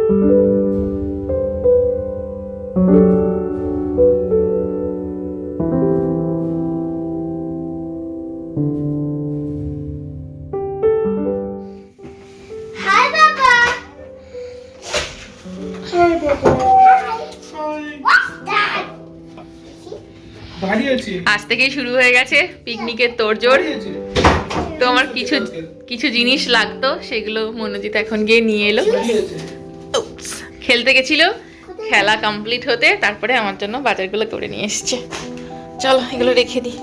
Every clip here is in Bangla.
আজ থেকেই শুরু হয়ে গেছে পিকনিকের তোড়জোড়। তো আমার কিছু কিছু জিনিস লাগতো, সেগুলো মনোজিৎ এখন গিয়ে নিয়ে এলো। খেলতে গেছিল, খেলা কমপ্লিট হতে তারপরে আমার জন্য বাজারগুলো করে নিয়ে এসছে। চলো এগুলো রেখে দিই।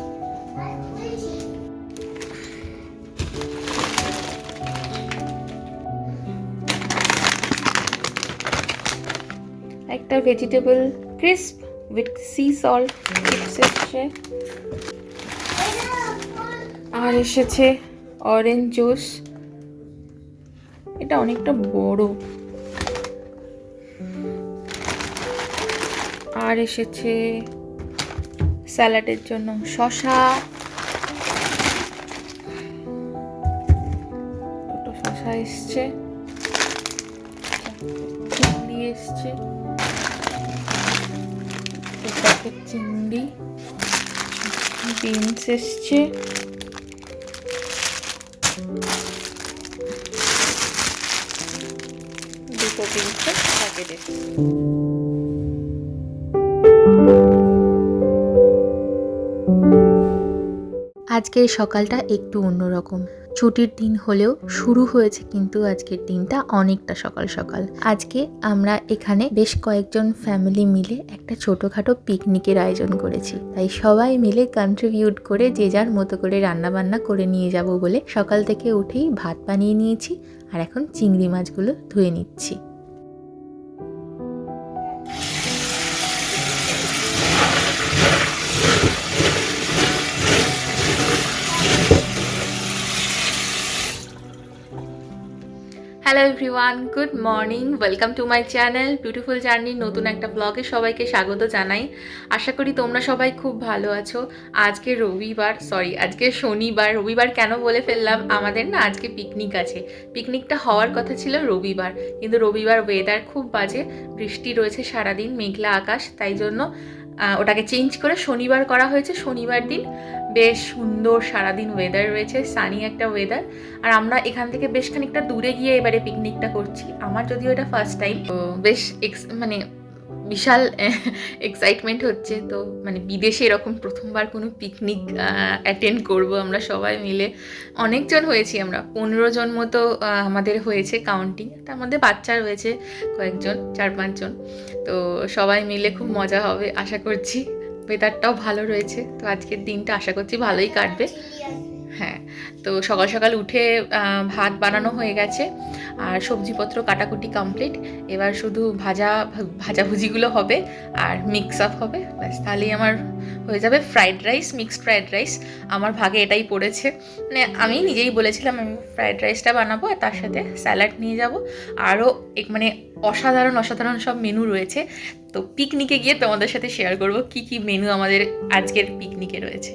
একটা vegetable crisp with sea salt chips এসছে, আর এসেছে অরেঞ্জ জুস, এটা অনেকটা বড়, আর এসেছে স্যালাডের জন্য শসা, দুটো শসা এসছে, চিংড়ি এসছে, চিংড়ি, বিনস এসছে, দুটো বিনসের প্যাকেট এসছে। আজকের সকালটা একটু অন্যরকম। ছুটির দিন হলেও শুরু হয়েছে কিন্তু আজকের দিনটা অনেকটা সকাল সকাল। আজকে আমরা এখানে বেশ কয়েকজন ফ্যামিলি মিলে একটা ছোটোখাটো পিকনিকের আয়োজন করেছি। তাই সবাই মিলে কন্ট্রিবিউট করে যে যার মতো করে রান্নাবান্না করে নিয়ে যাব বলে সকাল থেকে উঠেই ভাত বানিয়ে নিয়েছি, আর এখন চিংড়ি মাছগুলো ধুয়ে নিচ্ছি। Hello everyone, good morning, welcome to my channel beautiful জার্নির নতুন একটা ব্লগে সবাইকে স্বাগত জানাই। আশা করি তোমরা সবাই খুব ভালো আছো। আজকে আজকে শনিবার। রবিবার কেন বলে ফেললাম, আমাদের না আজকে পিকনিক আছে। পিকনিকটা হওয়ার কথা ছিল রবিবার, কিন্তু রবিবার ওয়েদার খুব বাজে, বৃষ্টি রয়েছে সারাদিন, মেঘলা আকাশ, তাই জন্য ওটাকে চেঞ্জ করে শনিবার করা হয়েছে। শনিবার দিন বেশ সুন্দর সারাদিন ওয়েদার রয়েছে, সানি একটা ওয়েদার। আর আমরা এখান থেকে বেশ খানিকটা দূরে গিয়ে এবারে পিকনিকটা করছি। আমার যদিও এটা ফার্স্ট টাইম, তো বেশ মানে বিশাল এক্সাইটমেন্ট হচ্ছে। তো মানে বিদেশে এরকম প্রথমবার কোনো পিকনিক অ্যাটেন্ড করব আমরা সবাই মিলে। অনেকজন হয়েছি আমরা, 15 জন মতো আমাদের হয়েছে কাউন্টিং, তার মধ্যে বাচ্চা রয়েছে কয়েকজন, 4-5 জন। তো সবাই মিলে খুব মজা হবে আশা করছি। ওয়েদারটাও ভালো রয়েছে, তো আজকের দিনটা আশা করছি ভালোই কাটবে। হ্যাঁ, তো সকাল সকাল উঠে ভাত বানানো হয়ে গেছে, আর সবজিপত্র কাটাকুটি কমপ্লিট। এবার শুধু ভাজাভুজিগুলো হবে আর মিক্স আপ হবে, ব্যাস তাহলেই আমার হয়ে যাবে fried rice, mixed fried rice. আমার ভাগে এটাই পড়েছে, মানে আমি নিজেই বলেছিলাম আমি ফ্রাইড রাইসটা বানাবো আর তার সাথে স্যালাড নিয়ে যাব। আরও মানে অসাধারণ সব মেনু রয়েছে। তো পিকনিকে গিয়ে তোমাদের সাথে শেয়ার করব কি কি মেনু আমাদের আজকের পিকনিকে রয়েছে।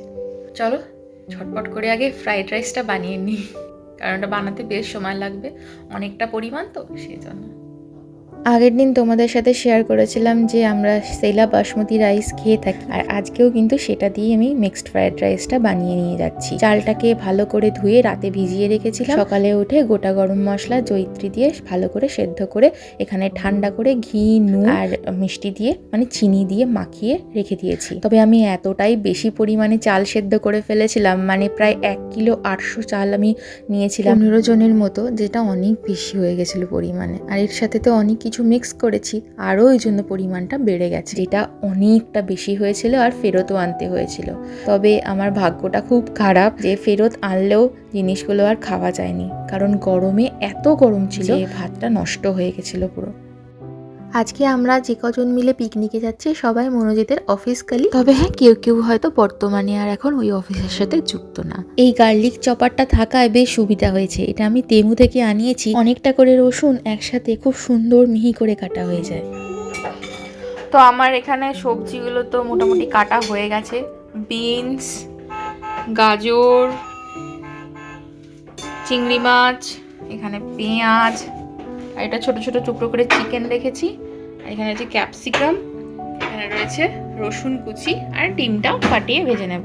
চলো ঝটপট করে আগে ফ্রাইড রাইসটা বানিয়ে নিই, কারণ ওটা বানাতে বেশ সময় লাগবে, অনেকটা পরিমাণ, তো সেই জন্য। আগের দিন তোমাদের সাথে শেয়ার করেছিলাম যে আমরা সেলা বাসমতি রাইস খেয়ে থাকি, আর আজকেও কিন্তু সেটা দিয়ে আমি মিক্সড ফ্রাইড রাইসটা বানিয়ে নিয়ে যাচ্ছি। চালটাকে ভালো করে ধুয়ে রাতে ভিজিয়ে রেখেছিলাম, সকালে উঠে গোটা গরম মশলা জয়িত্রী দিয়ে ভালো করে সেদ্ধ করে এখানে ঠান্ডা করে ঘি, নুন আর মিষ্টি দিয়ে মানে চিনি দিয়ে মাখিয়ে রেখে দিয়েছি। তবে আমি এতটাই বেশি পরিমাণে চাল সেদ্ধ করে ফেলেছিলাম, মানে প্রায় 1 কিলো 800 চাল আমি নিয়েছিলাম 15 জনের মতো, যেটা অনেক বেশি হয়ে গেছিলো পরিমাণে। আর এর সাথে তো অনেক কিছু মিক্স করেছি, আরও ওই জন্য পরিমাণটা বেড়ে গেছে, যেটা অনেকটা বেশি হয়েছিল আর ফেরতও আনতে হয়েছিল। তবে আমার ভাগ্যটা খুব খারাপ যে ফেরত আনলেও জিনিসগুলো আর খাওয়া যায়নি, কারণ গরমে এত গরম ছিল যে ভাতটা নষ্ট হয়ে গেছিল পুরো। আজকে আমরা যে কজন মিলে পিকনিকে যাচ্ছি সবাই মনোজিতের অফিস কালি, তবে হ্যাঁ কেউ কেউ হয়তো বর্তমানে আর এখন ওই অফিসের সাথে যুক্ত না। এই গার্লিক চপারটা থাকায় বেশ সুবিধা হয়েছে, এটা আমি তেমু থেকে আনিয়েছি। অনেকটা করে রসুন একসাথে খুব সুন্দর মিহি করে কাটা হয়ে যায়। তো আমার এখানে সবজিগুলো তো মোটামুটি কাটা হয়ে গেছে, বিনস, গাজর, চিংড়ি মাছ, এখানে পেঁয়াজ, আর এটা ছোট ছোট টুকরো করে চিকেন রেখেছি। আর এখানে আছে ক্যাপসিকাম, এখানে রয়েছে রসুন কুচি, আর ডিমটা ফাটিয়ে ভেজে নেব।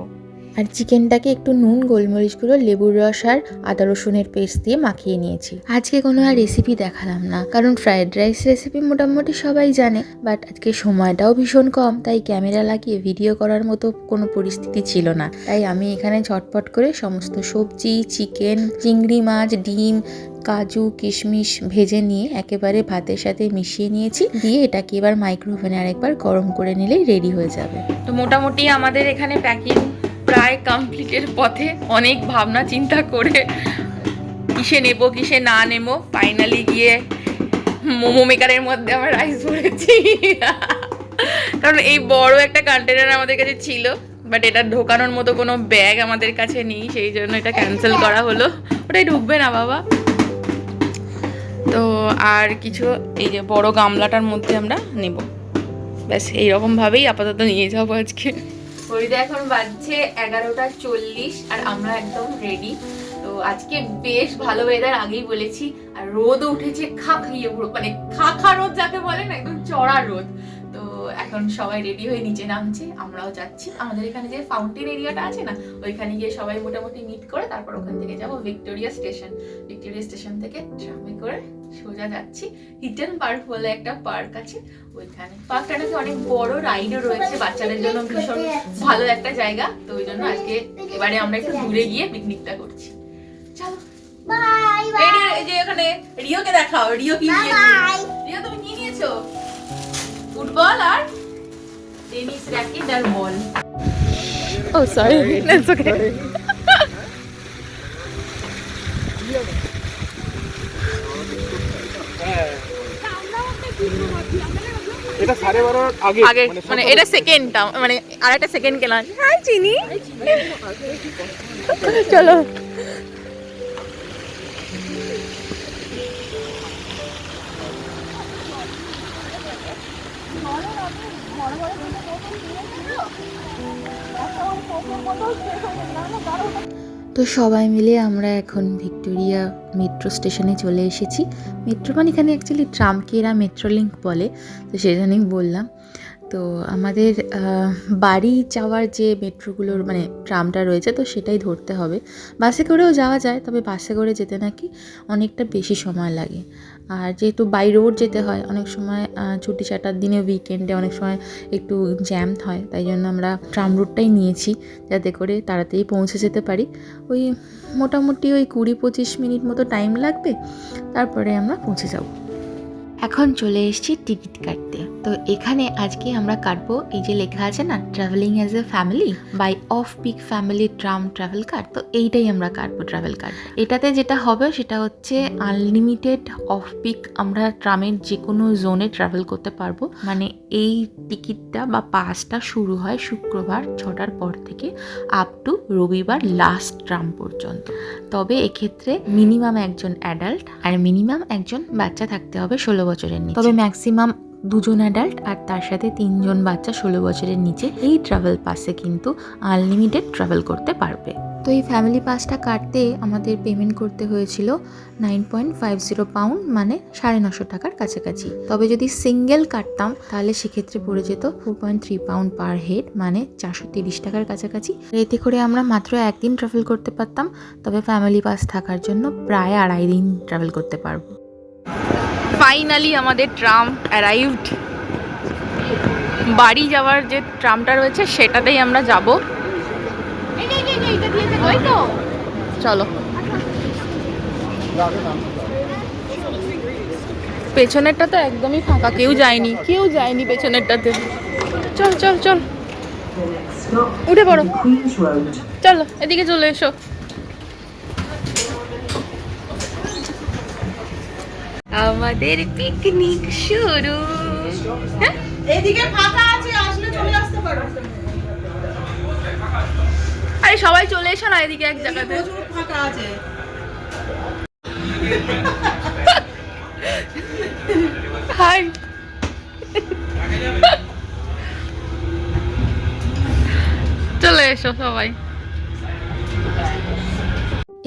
আর চিকেনটাকে একটু নুন, গোলমরিচ গুঁড়ো, লেবুর রস আর আদা রসুনের পেস্ট দিয়ে মাখিয়ে নিয়েছি। আজকে কোনো আর রেসিপি দেখালাম না, কারণ ফ্রাইড রাইস রেসিপি মোটামুটি সবাই জানে, বাট আজকে সময়টাও ভীষণ কম, তাই ক্যামেরা লাগিয়ে ভিডিও করার মতো কোনো পরিস্থিতি ছিল না। তাই আমি এখানে ঝটপট করে সমস্ত সবজি, চিকেন, চিংড়ি মাছ, ডিম, কাজু, কিশমিশ ভেজে নিয়ে একেবারে ভাতের সাথে মিশিয়ে নিয়েছি। দিয়ে এটাকে এবার মাইক্রোওভেনে আরেকবার গরম করে নিলেই রেডি হয়ে যাবে। তো মোটামুটি আমাদের এখানে প্যাকিং প্রায় কমপ্লিটের পথে। অনেক ভাবনা চিন্তা করে কিসে নেব কিসে না নেব, ফাইনালি গিয়ে মোমো মেকারের মধ্যে আমার রাইস ভরেছি। কারণ এই বড় একটা কন্টেনার আমাদের কাছে ছিল, বাট এটা ঢোকানোর মতো কোনো ব্যাগ আমাদের কাছে নেই, সেই জন্য এটা ক্যান্সেল করা হলো। ওটাই ঢুকবে না বাবা। তো আর কিছু এই যে বড় গামলাটার মধ্যে আমরা নেব, ব্যাস এইরকমভাবেই আপাতত নিয়ে যাবো আজকে। ঘড়িতে এখন বাজছে 11:40 আর আমরা একদম রেডি। তো আজকে বেশ ভালো ওয়েদার, আগেই বলেছি, আর রোদও উঠেছে খাইয়ে পুরো, মানে খা রোদ যাকে বলে না, একদম চড়া রোদ। তো এখন সবাই রেডি হয়ে নিচে নামছে, আমরাও যাচ্ছি। আমাদের এখানে যে ফাউন্টেন এরিয়াটা আছে না, ওইখানে গিয়ে সবাই মোটামুটি মিট করে তারপর ওখান থেকে যাবো ভিক্টোরিয়া স্টেশন। ভিক্টোরিয়া স্টেশন থেকে ট্রামে করে সোজা যাচ্ছি হিডেন পার্ক বলে একটা পার্ক আছে ওইখানে। পার্কটা নাকি অনেক বড়, রাইডও রয়েছে, বাচ্চাদের জন্য ভীষণ ভালো একটা জায়গা। তো ওই জন্য আজকে এবারে আমরা একটু দূরে গিয়ে পিকনিকটা করছি। চলো বাই বাই। এই যে এখানে রিওকে দেখাও, রিও কি নিয়েছে? রিও তুমি কি নিয়েছো? ফুটবল আর টেনিস র‍্যাকেট আর ball. Oh sorry, it's okay. এটা 12:30 আগে, মানে এটা সেকেন্ডটা, মানে আরেকটা সেকেন্ড কেনা। হাই চিনি, চলো। তো সবাই মিলে আমরা এখন ভিক্টোরিয়া মেট্রো স্টেশনে চলে এসেছি। মেট্রো মানে এখানে অ্যাকচুয়ালি ট্রামকে এরা মেট্রো লিঙ্ক বলে, তো সেজন্যই বললাম। তো আমাদের বাড়ি যাওয়ার যে মেট্রোগুলোর মানে ট্রামটা রয়েছে, তো সেটাই ধরতে হবে। বাসে করেও যাওয়া যায়, তবে বাসে করে যেতে নাকি অনেকটা বেশি সময় লাগে। আর যেহেতু বাই রোড যেতে হয়, অনেক সময় ছুটি ছাটার দিনে, উইকেন্ডে অনেক সময় একটু জ্যাম হয়, তাই জন্য আমরা ট্রাম রুটটাই নিয়েছি, যাতে করে তাড়াতাড়ি পৌঁছে যেতে পারি। ওই মোটামুটি ওই 20-25 মিনিট মতো টাইম লাগবে, তারপরে আমরা পৌঁছে যাব। এখন চলে এসেছি টিকিট কাটতে। তো এখানে আজকে আমরা কাটবো, এই যে লেখা আছে না, travelling as a family by off peak family tram travel card. তো এইটাই আমরা কাটবো, ট্রাভেল কার্ড। এটাতে যেটা হবে সেটা হচ্ছে আনলিমিটেড অফ পিক আমরা ট্রামের যে কোনো জোনে ট্রাভেল করতে পারবো। মানে এই টিকিটটা বা পাসটা শুরু হয় শুক্রবার 6টার পর থেকে আপ টু রবিবার লাস্ট ট্রাম পর্যন্ত। তবে এক্ষেত্রে মিনিমাম একজন অ্যাডাল্ট আর মিনিমাম একজন বাচ্চা থাকতে হবে 16 বছরের নিচে। তবে ম্যাক্সিমাম 2 জন অ্যাডাল্ট আর তার সাথে 3 জন বাচ্চা 16 বছরের নিচে এই ট্রাভেল পাসে কিন্তু আনলিমিটেড ট্রাভেল করতে পারবে। তো এই ফ্যামিলি পাসটা কাটতে আমাদের পেমেন্ট করতে হয়েছিল 9.50 পাউন্ড, মানে 950 টাকার কাছাকাছি। তবে যদি সিঙ্গেল কাটতাম তাহলে সেক্ষেত্রে পড়ে যেত 4.3 পাউন্ড পার হেড, মানে 430 টাকার কাছাকাছি। এতে করে আমরা মাত্র একদিন ট্রাভেল করতে পারতাম, তবে ফ্যামিলি পাস থাকার জন্য প্রায় 2.5 দিন ট্রাভেল করতে পারবো। ফাইনালি আমাদের ট্রাম অ্যারাইভড। বাড়ি যাওয়ার যে ট্রামটা রয়েছে সেটাতেই আমরা যাব। চলো, পেছনেরটা তো একদমই ফাঁকা, কেউ যায়নি পেছনেরটাতে। চল চল চল, উঠে পড়ো, চলো এদিকে চলে এসো। আমাদের পিকনিক শুরু। এদিকে ফাঁকা আছে, আসলে চলে আসতে পারো। আরে সবাই চলে এসো না, এদিকে এক জায়গাতে প্রচুর ফাঁকা আছে। হাই, চলে এসো সবাই।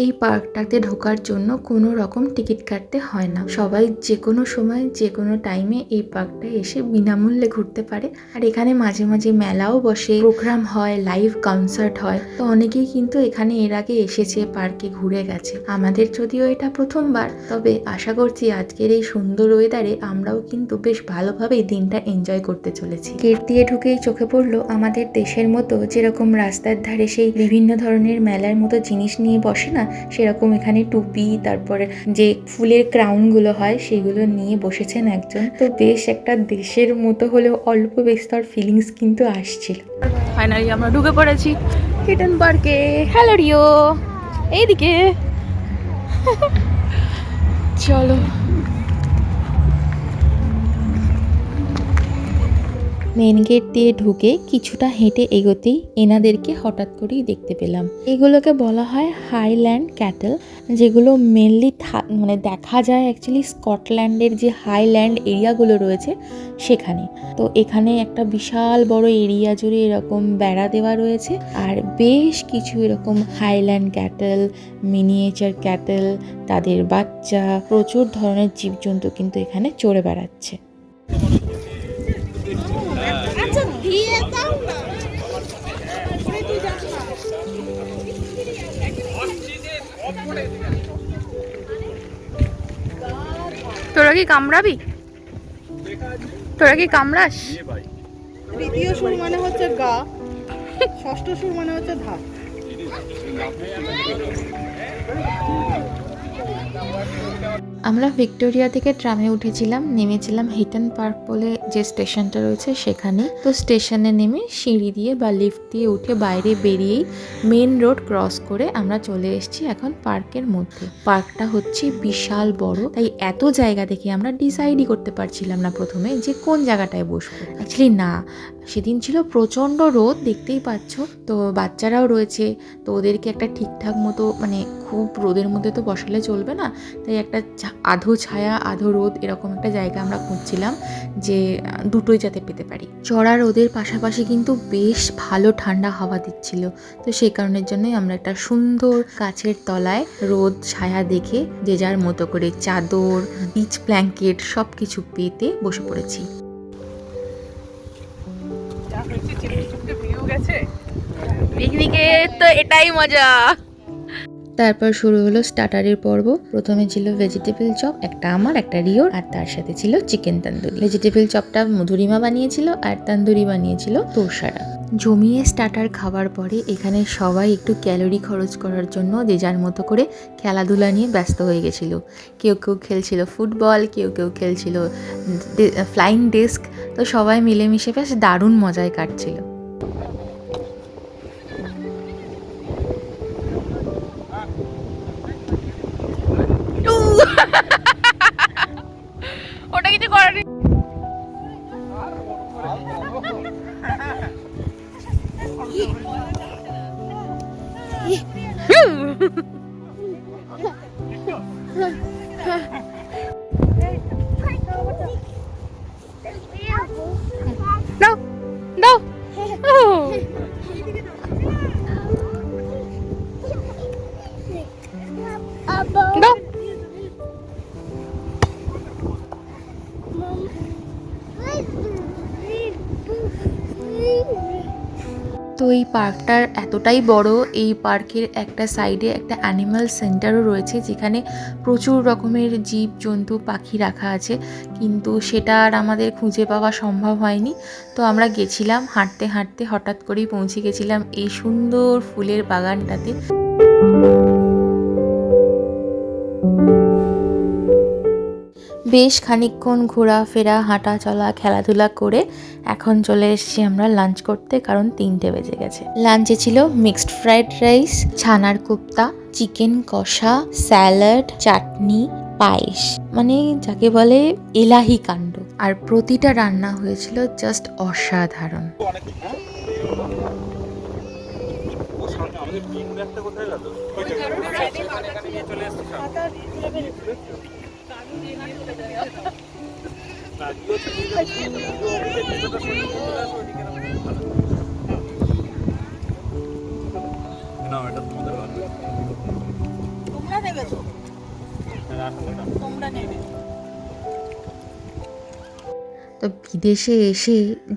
এই পার্কটাতে ঢোকার জন্য কোনো রকম টিকিট কাটতে হয় না, সবাই যে কোনো সময় যে কোনো টাইমে এই পার্কটায় এসে বিনামূল্যে ঘুরতে পারে। আর এখানে মাঝে মাঝে মেলাও বসে, প্রোগ্রাম হয়, লাইভ কনসার্ট হয়। তো অনেকেই কিন্তু এখানে এর আগে এসেছে, পার্কে ঘুরে গেছে। আমাদের যদিও এটা প্রথমবার, তবে আশা করছি আজকের এই সুন্দর ওয়েদারে আমরাও কিন্তু বেশ ভালোভাবেই দিনটা এনজয় করতে চলেছি। গেট দিয়ে ঢুকেই চোখে পড়লো আমাদের দেশের মতো যেরকম রাস্তার ধারে সেই বিভিন্ন ধরনের মেলার মতো জিনিস নিয়ে বসে না, সেরকম এখানে টুপি, তারপরে যে ফুলের ক্রাউনগুলো হয় সেগুলো নিয়ে বসেছেন একজন। তো বেশ একটা দেশের মতো হলেও অল্প বিস্তর ফিলিংস কিন্তু আসছিল। ফাইনালি আমরা ঢুকে পড়েছি কিটেন পার্কে। হ্যালো রিও, এইদিকে চলো। মেন গেট দিয়ে ঢুকে কিছুটা হেঁটে এগোতেই এনাদেরকে হঠাৎ করেই দেখতে পেলাম। এগুলোকে বলা হয় হাইল্যান্ড ক্যাটেল, যেগুলো মেনলি মানে দেখা যায় অ্যাকচুয়ালি স্কটল্যান্ডের যে হাইল্যান্ড এরিয়াগুলো রয়েছে সেখানে। তো এখানে একটা বিশাল বড় এরিয়া জুড়ে এরকম বেড়া দেওয়া রয়েছে, আর বেশ কিছু এরকম হাইল্যান্ড ক্যাটেল, মিনিয়েচার ক্যাটেল, তাদের বাচ্চা, প্রচুর ধরনের জীবজন্তু কিন্তু এখানে চড়ে বেড়াচ্ছে। আচ্ছা দিয়ে দাও না, তুই যাস না। তোরা কি কামড়াবি? তোরা কি কামড়াস? তৃতীয় সুর মানে হচ্ছে গা, ষষ্ঠ সুর মানে হচ্ছে ধা। আমরা ভিক্টোরিয়া থেকে ট্রামে উঠেছিলাম, নেমেছিলাম হিটন পার্ক বলে যে স্টেশনটা রয়েছে সেখানে। তো স্টেশনে নেমে সিঁড়ি দিয়ে বা লিফট দিয়ে উঠে বাইরে বেরিয়েই মেন রোড ক্রস করে আমরা চলে এসেছি এখন পার্কের মধ্যে। পার্কটা হচ্ছে বিশাল বড়, তাই এত জায়গা দেখে আমরা ডিসাইডই করতে পারছিলাম না প্রথমে যে কোন জায়গাটায় বসবো। অ্যাকচুয়ালি না, সেদিন ছিল প্রচণ্ড রোদ, দেখতেই পাচ্ছ। তো বাচ্চারাও রয়েছে, তো ওদেরকে একটা ঠিকঠাক মতো মানে খুব রোদের মধ্যে তো বসালে চলবে না, তাই একটা আধো ছায়া আধো রোদ এরকম একটা জায়গা আমরা খুঁজছিলাম যে দুটোই যাতে পেতে পারি। চড়া রোদের পাশাপাশি কিন্তু বেশ ভালো ঠান্ডা হাওয়া দিচ্ছিল, তো সেই কারণের জন্যই আমরা একটা সুন্দর গাছের তলায় রোদ ছায়া দেখে যে যার মতো করে চাদর, বিচ ব্ল্যাঙ্কেট সব কিছু পেতে বসে পড়েছি। পিকনিকে তো এটাই মজা। তারপর শুরু হলো স্টার্টারের পর্ব। প্রথমে ছিল ভেজিটেবল চপ, একটা আমার, একটা রিওর, আর তার সাথে ছিল চিকেন তন্দুরি। ভেজিটেবল চপটা মধুরিমা বানিয়েছিল আর তন্দুরি বানিয়েছিল তোষারা। জমিয়ে স্টার্টার খাবার পরে এখানে সবাই একটু ক্যালোরি খরচ করার জন্য যে যার মতো করে খেলাধুলা নিয়ে ব্যস্ত হয়ে গেছিল। কেউ কেউ খেলছিল ফুটবল, কেউ কেউ খেলছিল ফ্লাইং ডিস্ক। তো সবাই মিলেমিশে বেশ দারুণ মজায় কাটছিল। ওটা কিছু করার নেই। দাও দাও দাও। তো এই পার্কটার এতটাই বড়, এই পার্কের একটা সাইডে একটা অ্যানিমাল সেন্টারও রয়েছে যেখানে প্রচুর রকমের জীব জন্তু পাখি রাখা আছে, কিন্তু সেটা আর আমাদের খুঁজে পাওয়া সম্ভব হয়নি। তো আমরা গেছিলাম হাঁটতে হাঁটতে, হঠাৎ করেই পৌঁছে গেছিলাম এই সুন্দর ফুলের বাগানটাতে। বেশ খানিকক্ষণ ঘোরাফেরা, হাঁটা চলা, খেলাধুলা করে এখন চলে এসেছি আমরা লাঞ্চ করতে, কারণ 3টে বেজে গেছে। লাঞ্চে ছিল মিক্সড ফ্রাইড রাইস, ছানার কোপ্তা, চিকেন কষা, স্যালাড, চাটনি, পায়েস, মানে যাকে বলে এলাহি কাণ্ড। আর প্রতিটা রান্না হয়েছিল জাস্ট অসাধারণ। নেবে তো, তোমরা নেবে। তো বিদেশে এসে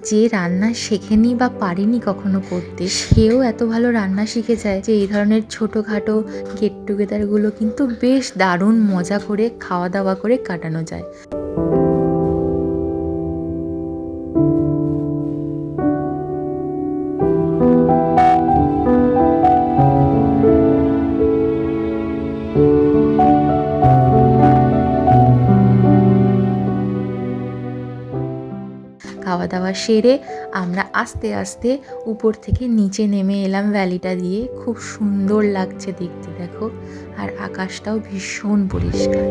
যে রান্না শেখেনি বা পারেনি কখনো করতে, সেও এত ভালো রান্না শিখে যায় যে এই ধরনের ছোটোখাটো গেট টুগেদারগুলো কিন্তু বেশ দারুণ মজা করে খাওয়া দাওয়া করে কাটানো যায়। খাওয়া দাওয়া সেরে আমরা আস্তে আস্তে উপর থেকে নিচে নেমে এলাম ভ্যালিটা দিয়ে। খুব সুন্দর লাগছে দেখতে, দেখো, আর আকাশটাও ভীষণ পরিষ্কার।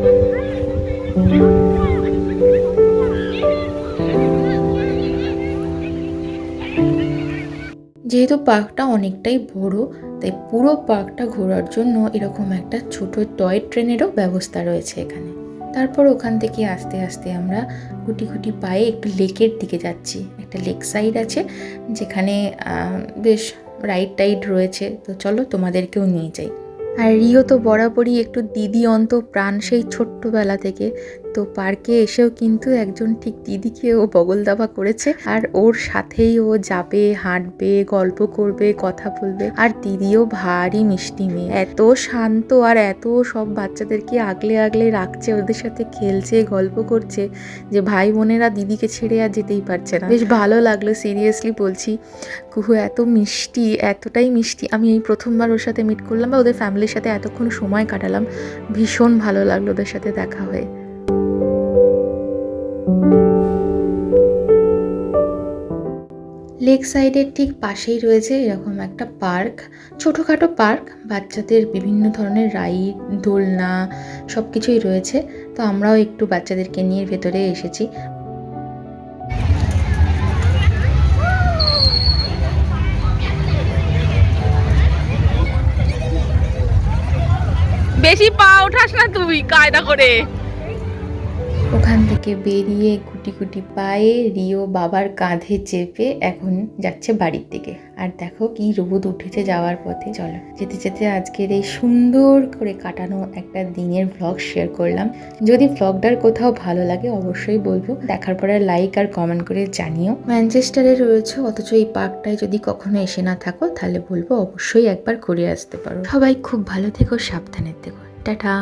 যেহেতু পার্কটা অনেকটাই বড়, তাই পুরো পার্কটা ঘোরার জন্য এরকম একটা ছোট টয় ট্রেনেরও ব্যবস্থা রয়েছে এখানে। তারপর ওখান থেকে আস্তে আস্তে আমরা গুটি গুটি পায়ে একটু লেকের দিকে যাচ্ছি। একটা লেক সাইড আছে যেখানে বেশ রাইড টাইড রয়েছে, তো চলো তোমাদেরকেও নিয়ে যাই। আর রিও তো বরাবরই একটু দিদি অন্ত প্রাণ সেই ছোট্টবেলা থেকে, তো পার্কে এসেও কিন্তু একজন ঠিক দিদিকে ও বগল দাবা করেছে। আর ওর সাথেই ও যাবে, হাঁটবে, গল্প করবে, কথা বলবে। আর দিদিও ভারী মিষ্টি মেয়ে, এত শান্ত আর এত সব বাচ্চাদেরকে আগলে আগলে রাখছে, ওদের সাথে খেলছে, গল্প করছে, যে ভাই বোনেরা দিদিকে ছেড়ে আর যেতেই পারছে না। বেশ ভালো লাগলো, সিরিয়াসলি বলছি। কুহু এত মিষ্টি, এতটাই মিষ্টি। আমি এই প্রথমবার ওর সাথে মিট করলাম বা ওদের ফ্যামিলির সাথে এতক্ষণ সময় কাটালাম, ভীষণ ভালো লাগলো ওদের সাথে দেখা হয়ে। লেক সাইডের ঠিক পাশেই রয়েছে এরকম একটা পার্ক, ছোটোখাটো পার্ক, বাচ্চাদের বিভিন্ন ধরনের রাইড, দোলনা সব কিছুই রয়েছে। তো আমরাও একটু বাচ্চাদেরকে নিয়ে ভেতরে এসেছি। বেশি পা ওঠাস না তুই কায়দা করে। ওখান থেকে বেরিয়ে গুটি গুটি পায়ে রিও বাবার কাঁধে চেপে এখন যাচ্ছে বাড়ির দিকে। আর দেখো কি রোদ উঠেছে যাওয়ার পথে। চলো যেতে যেতে আজকের এই সুন্দর করে কাটানো একটা দিনের ভ্লগ শেয়ার করলাম। যদি ভ্লগটার কোথাও ভালো লাগে অবশ্যই বলবো, দেখার পরে লাইক আর কমেন্ট করে জানিও। ম্যানচেস্টারে রয়েছে, অথচ এই পার্কটায় যদি কখনো এসে না থাকো তাহলে বলবো অবশ্যই একবার ঘুরে আসতে পারো। সবাই খুব ভালো থেকো, সাবধানে থেকো, টাটা।